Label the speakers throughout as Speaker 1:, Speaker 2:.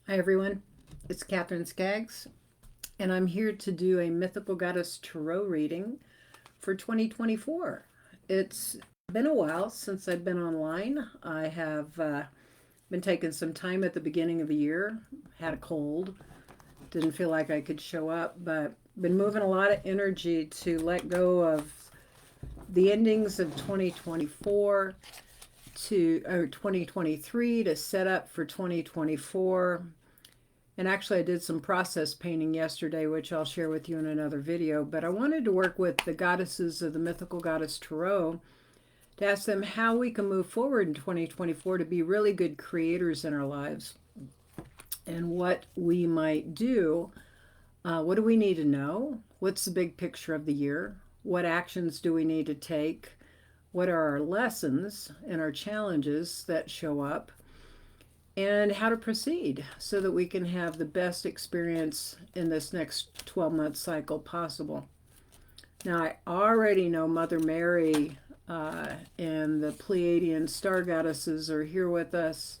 Speaker 1: Hi everyone, it's Katherine Skaggs, and I'm here to do a Mythical Goddess Tarot reading for 2024. It's been a while since I've been online. I have been taking some time at the beginning of the year, had a cold, didn't feel like I could show up, but been moving a lot of energy to let go of the endings of 2024 or 2023 to set up for 2024. And actually, I did some process painting yesterday, which I'll share with you in another video. But I wanted to work with the goddesses of the Mythical Goddess Tarot to ask them how we can move forward in 2024 to be really good creators in our lives and what we might do. What do we need to know? What's the big picture of the year? What actions do we need to take? What are our lessons and our challenges that show up? And how to proceed so that we can have the best experience in this next 12-month cycle possible. Now, I already know Mother Mary and the Pleiadian star goddesses are here with us.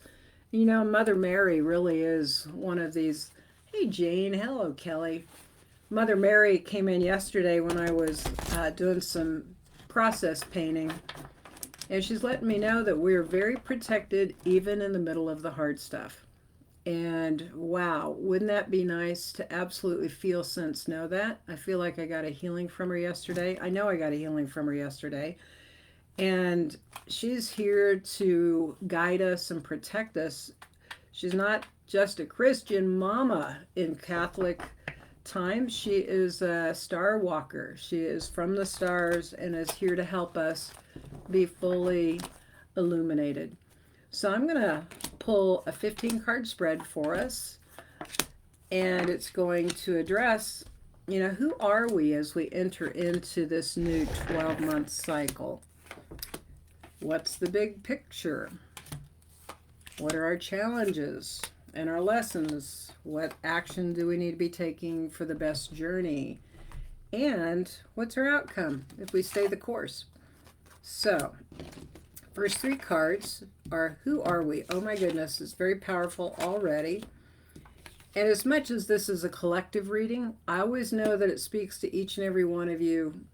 Speaker 1: You know, Mother Mary really is one of these. Hey, Jane. Hello, Kelly. Mother Mary came in yesterday when I was doing some process painting. And she's letting me know that we're very protected even in the middle of the hard stuff. And wow, wouldn't that be nice to absolutely feel, sense, know that? I feel like I got a healing from her yesterday. I know I got a healing from her yesterday. And she's here to guide us and protect us. She's not just a Christian mama in Catholic times. She is a star walker. She is from the stars and is here to help us be fully illuminated. So I'm going to pull a 15 card spread for us, and it's going to address, who are we as we enter into this new 12-month cycle? What's the big picture? What are our challenges and our lessons? What action do we need to be taking for the best journey? And what's our outcome if we stay the course? So, first three cards are Who Are We? Oh my goodness, it's very powerful already. And as much as this is a collective reading, I always know that it speaks to each and every one of you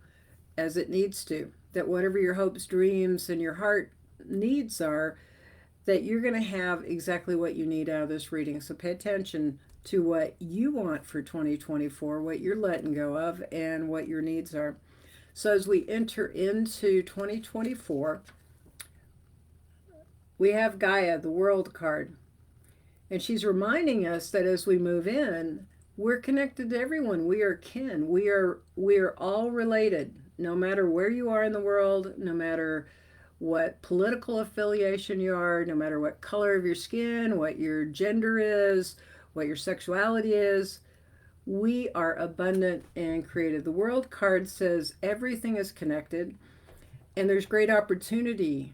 Speaker 1: as it needs to. That whatever your hopes, dreams, and your heart needs are, that you're going to have exactly what you need out of this reading. So pay attention to what you want for 2024, what you're letting go of, and what your needs are. So as we enter into 2024, we have Gaia, the World card. And she's reminding us that as we move in, we're connected to everyone. We are kin. We are all related, no matter where you are in the world, no matter what political affiliation you are, no matter what color of your skin, what your gender is, what your sexuality is. We are abundant and creative. The World card says everything is connected, and there's great opportunity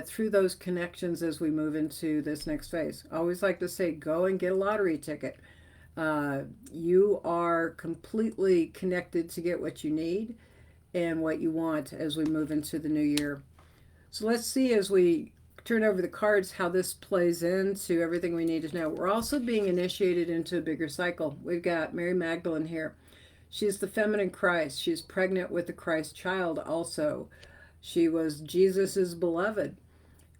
Speaker 1: through those connections as we move into this next phase. I always like to say, go and get a lottery ticket. You are completely connected to get what you need and what you want as we move into the new year. So let's see as we turn over the cards how this plays into everything we need to know. We're also being initiated into a bigger cycle. We've got Mary Magdalene here. She's the feminine Christ. She's pregnant with the Christ child also. She was Jesus's beloved.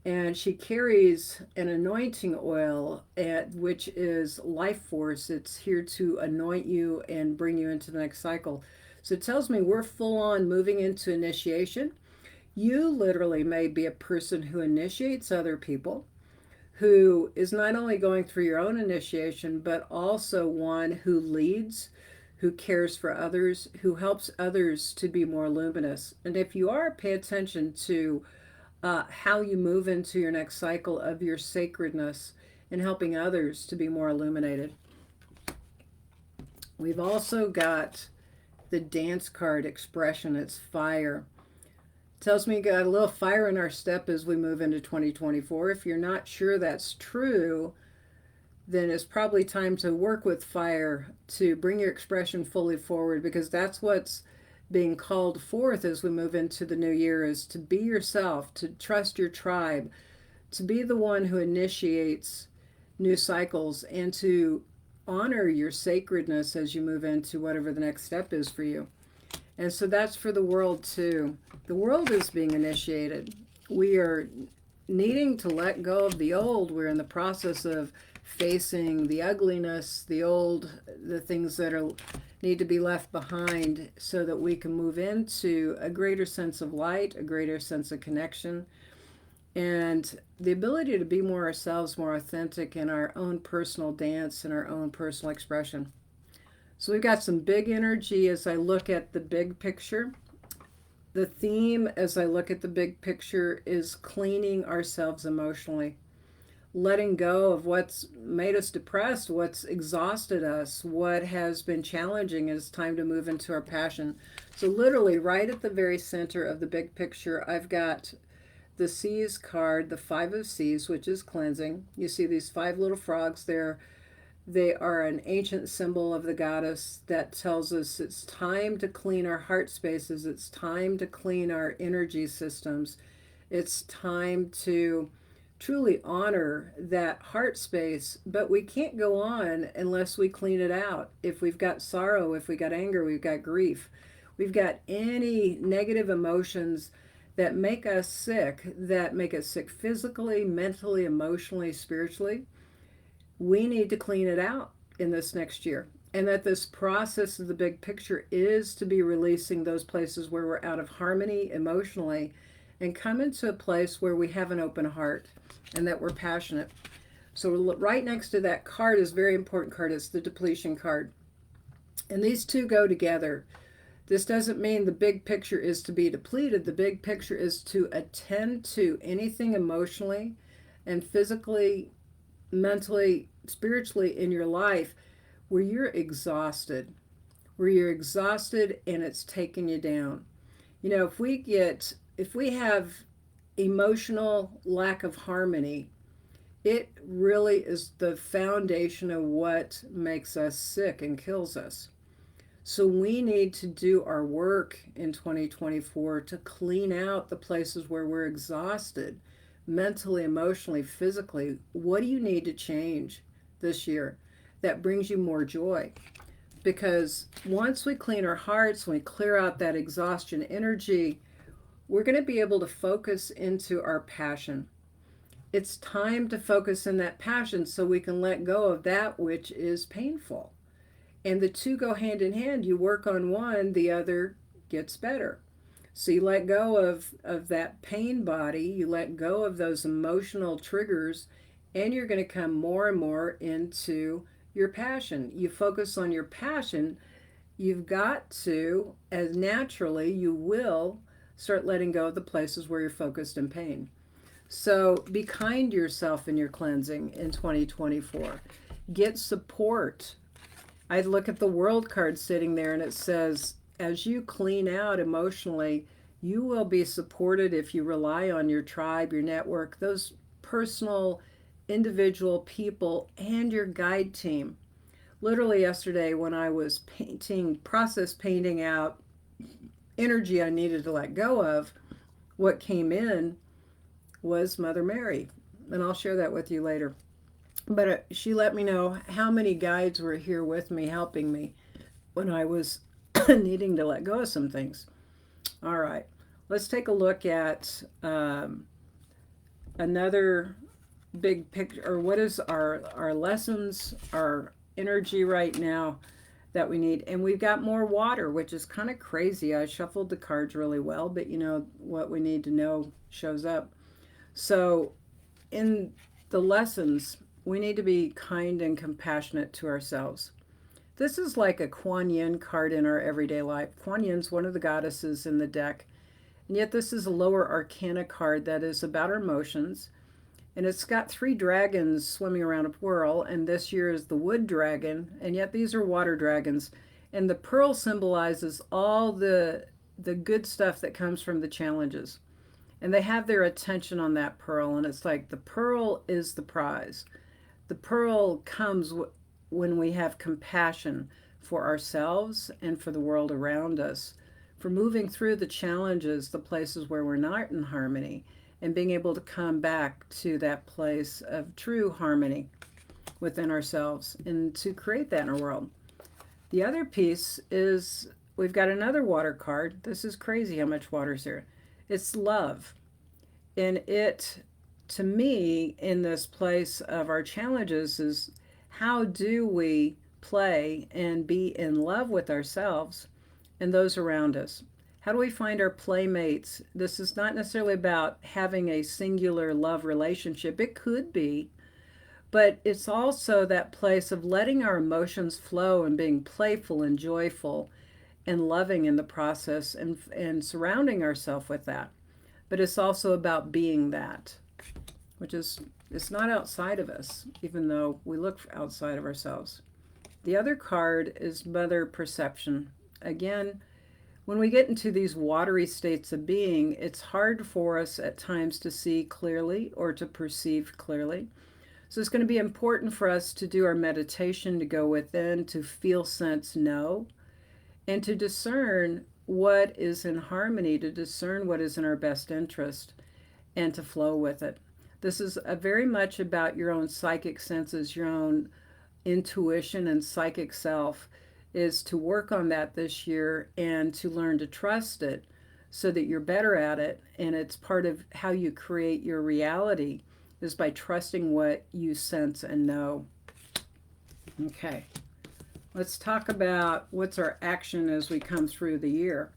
Speaker 1: And she carries an anointing oil, which is life force. It's here to anoint you and bring you into the next cycle. So it tells me we're full on moving into initiation. You literally may be a person who initiates other people, who is not only going through your own initiation, but also one who leads, who cares for others, who helps others to be more luminous. And if you are, pay attention to how you move into your next cycle of your sacredness and helping others to be more illuminated. We've also got the dance card expression. It's fire. Tells me you got a little fire in our step as we move into 2024. If you're not sure that's true, then it's probably time to work with fire to bring your expression fully forward, because that's what's being called forth as we move into the new year, is to be yourself, to trust your tribe, to be the one who initiates new cycles and to honor your sacredness as you move into whatever the next step is for you. And so that's for the world too. The world is being initiated. We are needing to let go of the old. We're in the process of facing the ugliness, the old, the things that are need to be left behind so that we can move into a greater sense of light, a greater sense of connection, and the ability to be more ourselves, more authentic in our own personal dance and our own personal expression. So we've got some big energy as I look at the big picture. The theme as I look at the big picture is cleaning ourselves emotionally, letting go of what's made us depressed, what's exhausted us, what has been challenging. It's time to move into our passion. So literally right at the very center of the big picture, I've got the Seas card, the Five of Seas, which is cleansing. You see these five little frogs there. They are an ancient symbol of the goddess that tells us it's time to clean our heart spaces. It's time to clean our energy systems. It's time to truly honor that heart space, but we can't go on unless we clean it out. If we've got sorrow, if we've got anger, we've got grief, we've got any negative emotions that make us sick physically, mentally, emotionally, spiritually, we need to clean it out in this next year. And that this process of the big picture is to be releasing those places where we're out of harmony emotionally and come into a place where we have an open heart and that we're passionate. So right next to that card is a very important card. It's the depletion card. And these two go together. This doesn't mean the big picture is to be depleted. The big picture is to attend to anything emotionally and physically, mentally, spiritually in your life where you're exhausted, and it's taking you down. You know, if we have emotional lack of harmony, it really is the foundation of what makes us sick and kills us. So we need to do our work in 2024 to clean out the places where we're exhausted, mentally, emotionally, physically. What do you need to change this year that brings you more joy? Because once we clean our hearts, when we clear out that exhaustion energy, we're going to be able to focus into our passion. It's time to focus in that passion so we can let go of that which is painful. And the two go hand in hand. You work on one, the other gets better. So you let go of that pain body, you let go of those emotional triggers, and you're going to come more and more into your passion. You focus on your passion, you've got to, as naturally, you will start letting go of the places where you're focused in pain. So be kind to yourself in your cleansing in 2024. Get support. I look at the world card sitting there and it says, as you clean out emotionally, you will be supported if you rely on your tribe, your network, those personal, individual people, and your guide team. Literally yesterday when I was process painting out energy I needed to let go of, what came in was Mother Mary. And I'll share that with you later. But she let me know how many guides were here with me, helping me when I was needing to let go of some things. All right, let's take a look at another big picture, or what is our lessons, our energy right now that we need. And we've got more water, which is kind of crazy. I shuffled the cards really well, but you know, what we need to know shows up. So in the lessons, we need to be kind and compassionate to ourselves. This is like a Kuan Yin card in our everyday life. Kuan Yin's one of the goddesses in the deck. And yet this is a lower Arcana card that is about our emotions. And it's got 3 dragons swimming around a whirl. And this year is the wood dragon. And yet these are water dragons. And the pearl symbolizes all the good stuff that comes from the challenges. And they have their attention on that pearl. And it's like the pearl is the prize. The pearl comes when we have compassion for ourselves and for the world around us, for moving through the challenges, the places where we're not in harmony, and being able to come back to that place of true harmony. within ourselves and to create that in our world. The other piece is we've got another water card. This is crazy how much water's here. It's love. And it, to me, in this place of our challenges, is how do we play and be in love with ourselves and those around us? How do we find our playmates? This is not necessarily about having a singular love relationship. It could be, but it's also that place of letting our emotions flow and being playful and joyful and loving in the process and surrounding ourselves with that. But it's also about being that, which is, it's not outside of us, even though we look outside of ourselves. The other card is Mother Perception. Again, when we get into these watery states of being, it's hard for us at times to see clearly or to perceive clearly. So it's going to be important for us to do our meditation, to go within, to feel, sense, know, and to discern what is in harmony, to discern what is in our best interest, and to flow with it. This is very much about your own psychic senses, your own intuition and psychic self, is to work on that this year and to learn to trust it so that you're better at it. And it's part of how you create your reality is by trusting what you sense and know. Okay, let's talk about what's our action as we come through the year.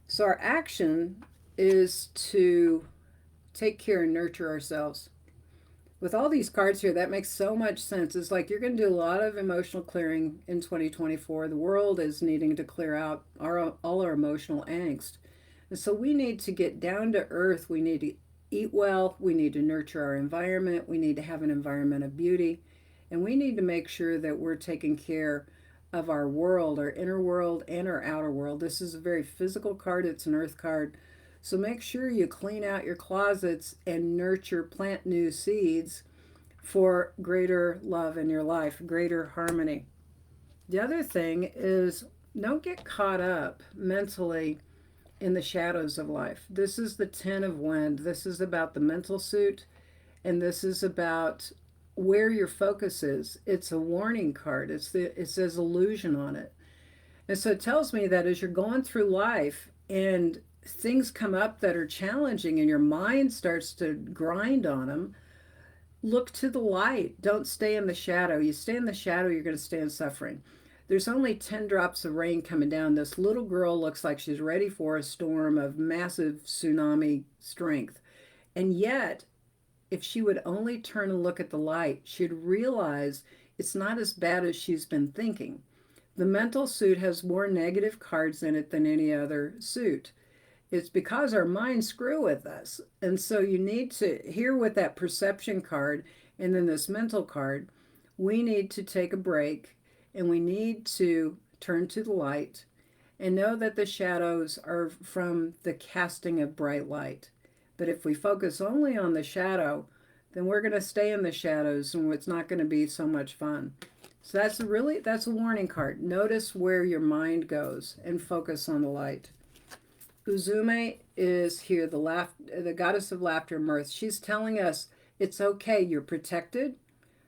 Speaker 1: So our action is to take care and nurture ourselves. With all these cards here, that makes so much sense. It's like you're going to do a lot of emotional clearing in 2024. The world is needing to clear out all our emotional angst. And so we need to get down to earth. We need to eat well. We need to nurture our environment. We need to have an environment of beauty. And we need to make sure that we're taking care of our world, our inner world and our outer world. This is a very physical card. It's an earth card. So make sure you clean out your closets and nurture, plant new seeds for greater love in your life, greater harmony. The other thing is don't get caught up mentally in the shadows of life. This is the Ten of Wind. This is about the mental suit, and this is about where your focus is. It's a warning card. It says illusion on it. And so it tells me that as you're going through life and things come up that are challenging and your mind starts to grind on them, look to the light. Don't stay in the shadow. You stay in the shadow, you're going to stay in suffering. There's only 10 drops of rain coming down. This little girl looks like she's ready for a storm of massive tsunami strength. And yet, if she would only turn and look at the light, she'd realize it's not as bad as she's been thinking. The mental suit has more negative cards in it than any other suit. It's because our minds screw with us. And so you need to, here with that perception card and then this mental card, we need to take a break and we need to turn to the light and know that the shadows are from the casting of bright light. But if we focus only on the shadow, then we're going to stay in the shadows and it's not going to be so much fun. So that's a warning card. Notice where your mind goes and focus on the light. Uzume is here, the goddess of laughter and mirth. She's telling us it's okay, you're protected.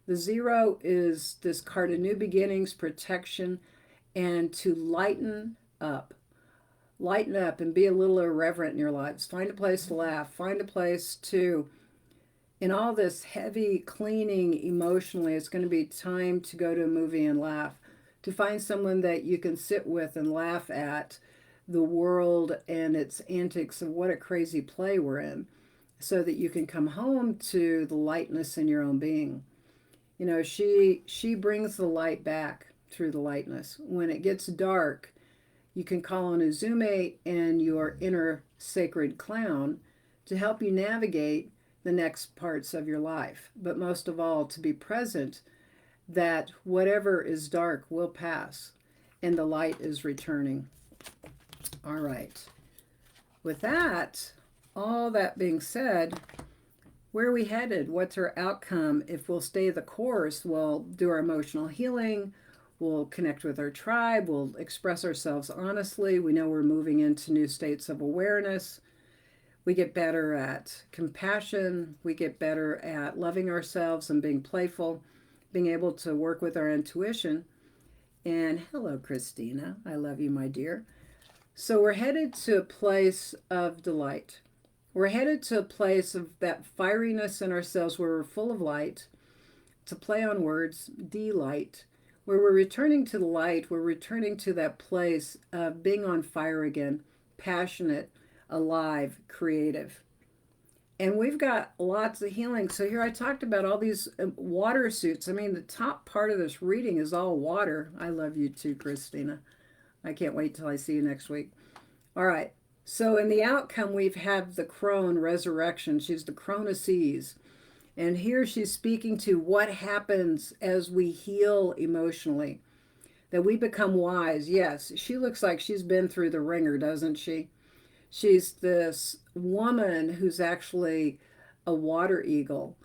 Speaker 1: The Zero is this card of new beginnings, protection, and to lighten up. Lighten up and be a little irreverent in your lives. Find a place to laugh. Find a place to, in all this heavy cleaning emotionally, it's going to be time to go to a movie and laugh. To find someone that you can sit with and laugh at the world and its antics of what a crazy play we're in, so that you can come home to the lightness in your own being. You know, she brings the light back through the lightness. When it gets dark, you can call on Uzume and your inner sacred clown to help you navigate the next parts of your life. But most of all, to be present that whatever is dark will pass and the light is returning. All right. With that, all that being said, where are we headed? What's our outcome? If we'll stay the course, we'll do our emotional healing, we'll connect with our tribe, we'll express ourselves honestly. We know we're moving into new states of awareness. We get better at compassion. We get better at loving ourselves and being playful. being able to work with our intuition. And hello, Christina. I love you, my dear. So we're headed to a place of delight. We're headed to a place of that fieriness in ourselves where we're full of light, to play on words, delight, where we're returning to the light, we're returning to that place of being on fire again, passionate, alive, creative. And we've got lots of healing. So here I talked about all these water suits. I mean, the top part of this reading is all water. I love you too, Christina. I can't wait till I see you next week. All right. So in the outcome, we've had the crone resurrection. She's the crone of seas. And here she's speaking to what happens as we heal emotionally, that we become wise. Yes, she looks like she's been through the ringer, doesn't she? She's this woman who's actually a water eagle.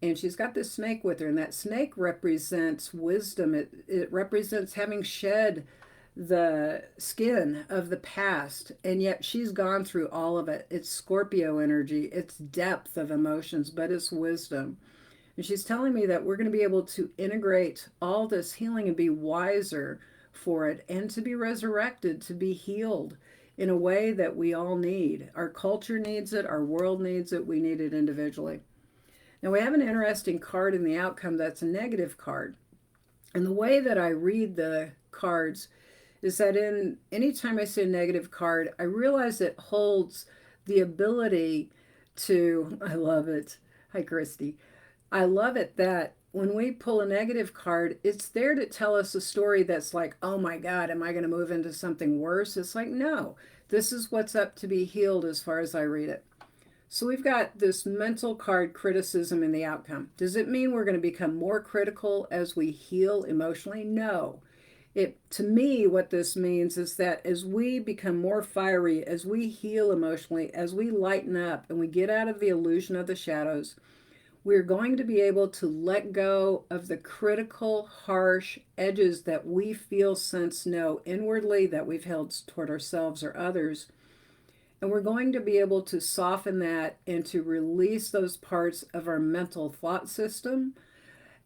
Speaker 1: And she's got this snake with her. And that snake represents wisdom. It represents having shed the skin of the past. And yet she's gone through all of it. It's Scorpio energy. It's depth of emotions, but it's wisdom. And she's telling me that we're going to be able to integrate all this healing and be wiser for it and to be resurrected, to be healed in a way that we all need. Our culture needs it. Our world needs it. We need it individually. Now we have an interesting card in the outcome that's a negative card. And the way that I read the cards is that anytime I see a negative card, I realize it holds the ability to, I love it. Hi, Christy. I love it that when we pull a negative card, it's there to tell us a story that's like, oh my God, am I going to move into something worse? It's like, no, this is what's up to be healed as far as I read it. So we've got this mental card, criticism, in the outcome. Does it mean we're going to become more critical as we heal emotionally? No. To me, what this means is that as we become more fiery, as we heal emotionally, as we lighten up and we get out of the illusion of the shadows, we're going to be able to let go of the critical, harsh edges that we feel, sense, know inwardly that we've held toward ourselves or others. And we're going to be able to soften that and to release those parts of our mental thought system,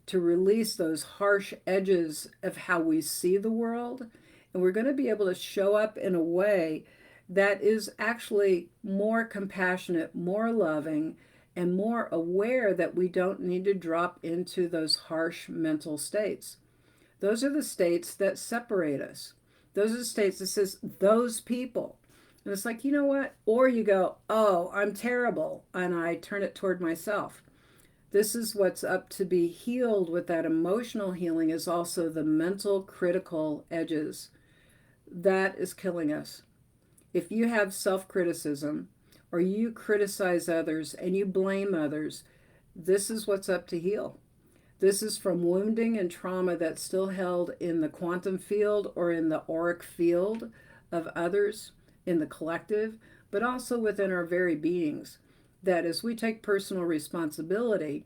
Speaker 1: to release those harsh edges of how we see the world. And we're going to be able to show up in a way that is actually more compassionate, more loving, and more aware that we don't need to drop into those harsh mental states. Those are the states that separate us. Those are the states that says, those people. And it's like, you know what? Or you go, oh, I'm terrible, and I turn it toward myself. This is what's up to be healed with that emotional healing is also the mental critical edges. That is killing us. If you have self-criticism, or you criticize others and you blame others, this is what's up to heal. This is from wounding and trauma that's still held in the quantum field or in the auric field of others, in the collective, but also within our very beings. That as we take personal responsibility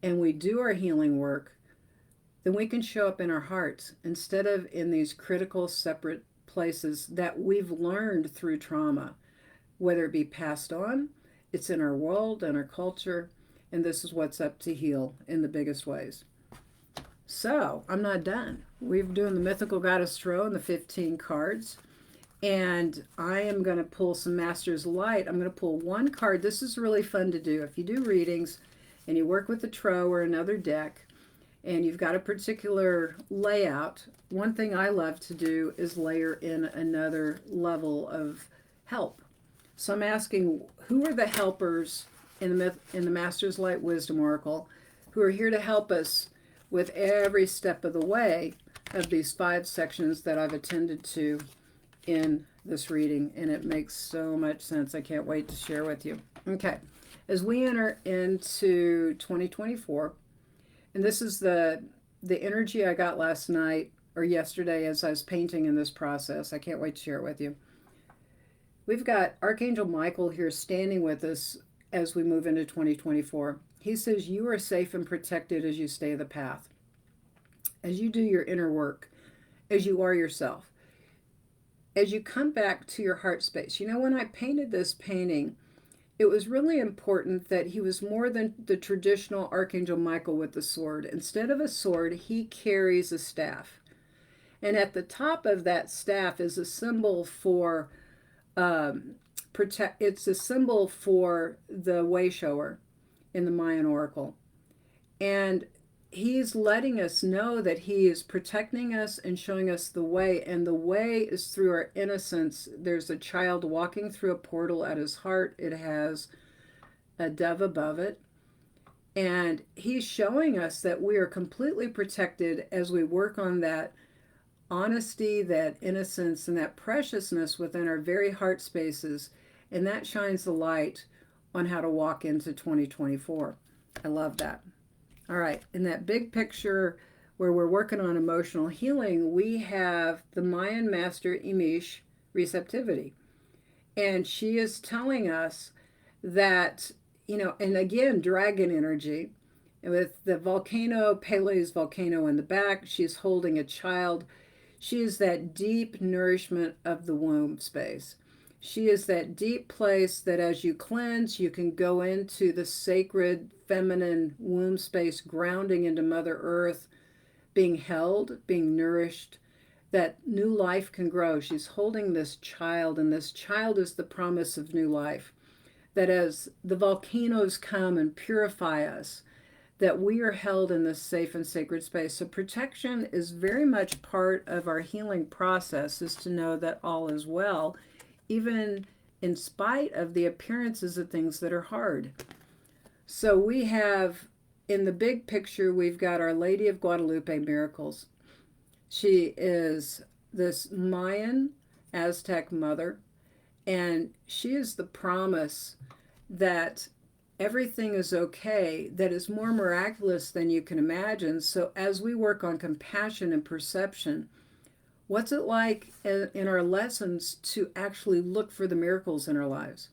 Speaker 1: and we do our healing work, then we can show up in our hearts instead of in these critical, separate places that we've learned through trauma. Whether it be passed on, it's in our world and our culture, and this is what's up to heal in the biggest ways. So, I'm not done. We're doing the Mythical Goddess Tarot and the 15 cards, and I am going to pull some Master's Light. I'm going to pull one card. This is really fun to do. If you do readings and you work with the tarot or another deck, and you've got a particular layout, one thing I love to do is layer in another level of help. So I'm asking, who are the helpers in the Master's Light Wisdom Oracle who are here to help us with every step of the way of these 5 sections that I've attended to in this reading, and it makes so much sense. I can't wait to share with you. Okay, as we enter into 2024, and this is the energy I got last night or yesterday as I was painting in this process. I can't wait to share it with you. We've got Archangel Michael here standing with us as we move into 2024. He says you are safe and protected as you stay the path, as you do your inner work, as you are yourself, as you come back to your heart space. You know, when I painted this painting, it was really important that he was more than the traditional Archangel Michael with the sword. Instead of a sword, he carries a staff. And at the top of that staff is a symbol for protect. It's a symbol for the way shower in the Mayan oracle. And he's letting us know that he is protecting us and showing us the way. And the way is through our innocence. There's a child walking through a portal at his heart. It has a dove above it. And he's showing us that we are completely protected as we work on that honesty, that innocence, and that preciousness within our very heart spaces. And that shines the light on how to walk into 2024. I love that. All right, in that big picture where we're working on emotional healing, we have the Mayan master Emish receptivity. And she is telling us that, and again, dragon energy. With the volcano, Pele's volcano in the back, she's holding a child. She is that deep nourishment of the womb space. She is that deep place that as you cleanse, you can go into the sacred feminine womb space, grounding into Mother Earth, being held, being nourished, that new life can grow. She's holding this child, and this child is the promise of new life. That as the volcanoes come and purify us, that we are held in this safe and sacred space. So protection is very much part of our healing process, is to know that all is well, even in spite of the appearances of things that are hard. So we have, in the big picture, we've got Our Lady of Guadalupe miracles. She is this Mayan Aztec mother, and she is the promise that everything is okay, that is more miraculous than you can imagine. So as we work on compassion and perception, what's it like in our lessons to actually look for the miracles in our lives?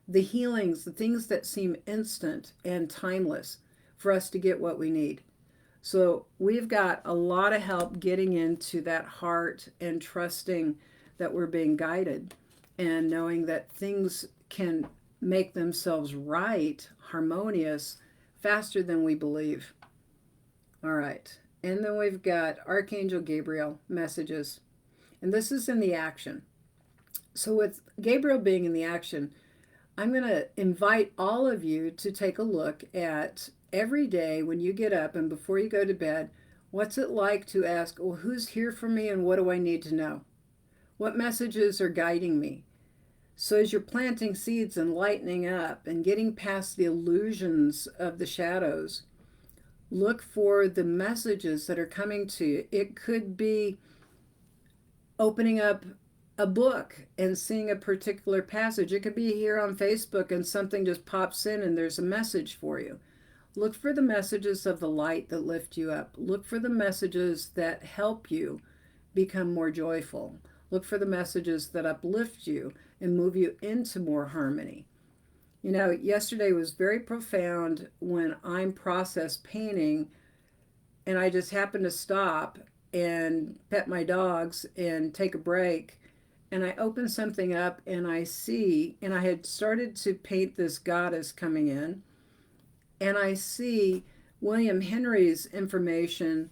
Speaker 1: The healings, the things that seem instant and timeless for us to get what we need. So we've got a lot of help getting into that heart and trusting that we're being guided and knowing that things can make themselves right, harmonious, faster than we believe. All right. And then we've got Archangel Gabriel messages. And this is in the action. So with Gabriel being in the action, I'm going to invite all of you to take a look at every day when you get up and before you go to bed, what's it like to ask, well, who's here for me and what do I need to know? What messages are guiding me? So as you're planting seeds and lightening up and getting past the illusions of the shadows, look for the messages that are coming to you. It could be opening up a book and seeing a particular passage. It could be here on Facebook and something just pops in and there's a message for you. Look for the messages of the light that lift you up. Look for the messages that help you become more joyful. Look for the messages that uplift you and move you into more harmony. Yesterday was very profound when I'm process painting and I just happened to stop and pet my dogs and take a break. And I open something up and I see, and I had started to paint this goddess coming in, and I see William Henry's information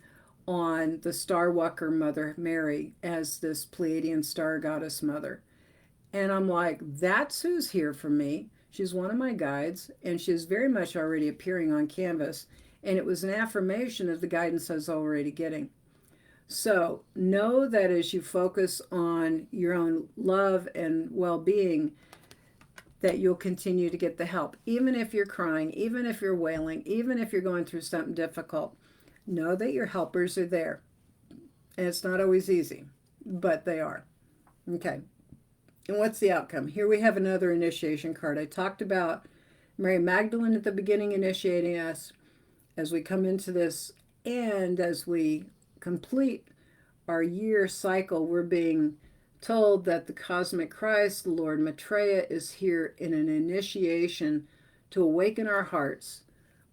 Speaker 1: on the Star Walker Mother Mary as this Pleiadian star goddess mother. And I'm like, that's who's here for me. She's one of my guides, and she's very much already appearing on canvas. And it was an affirmation of the guidance I was already getting. So know that as you focus on your own love and well-being, that you'll continue to get the help. Even if you're crying, even if you're wailing, even if you're going through something difficult, know that your helpers are there. And it's not always easy, but they are. Okay. And what's the outcome? Here we have another initiation card. I talked about Mary Magdalene at the beginning initiating us as we come into this, and as we complete our year cycle, we're being told that the cosmic Christ, the Lord Maitreya, is here in an initiation to awaken our hearts.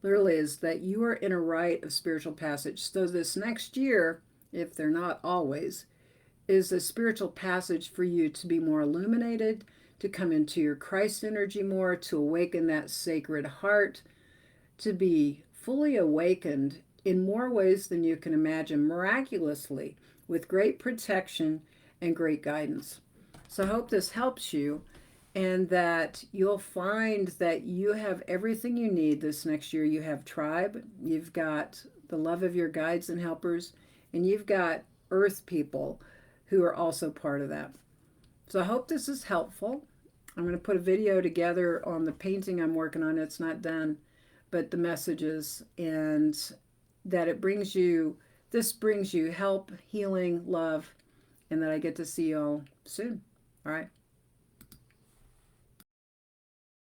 Speaker 1: Literally is that you are in a rite of spiritual passage. So this next year, if they're not always, is a spiritual passage for you to be more illuminated, to come into your Christ energy more, to awaken that sacred heart, to be fully awakened in more ways than you can imagine, miraculously, with great protection and great guidance. So I hope this helps you, and that you'll find that you have everything you need this next year. You have tribe, you've got the love of your guides and helpers, and you've got earth people who are also part of that. So I hope this is helpful. I'm going to put a video together on the painting I'm working on. It's not done, but the messages, and that it brings you, this brings you help, healing, love, and that I get to see you all soon. All right.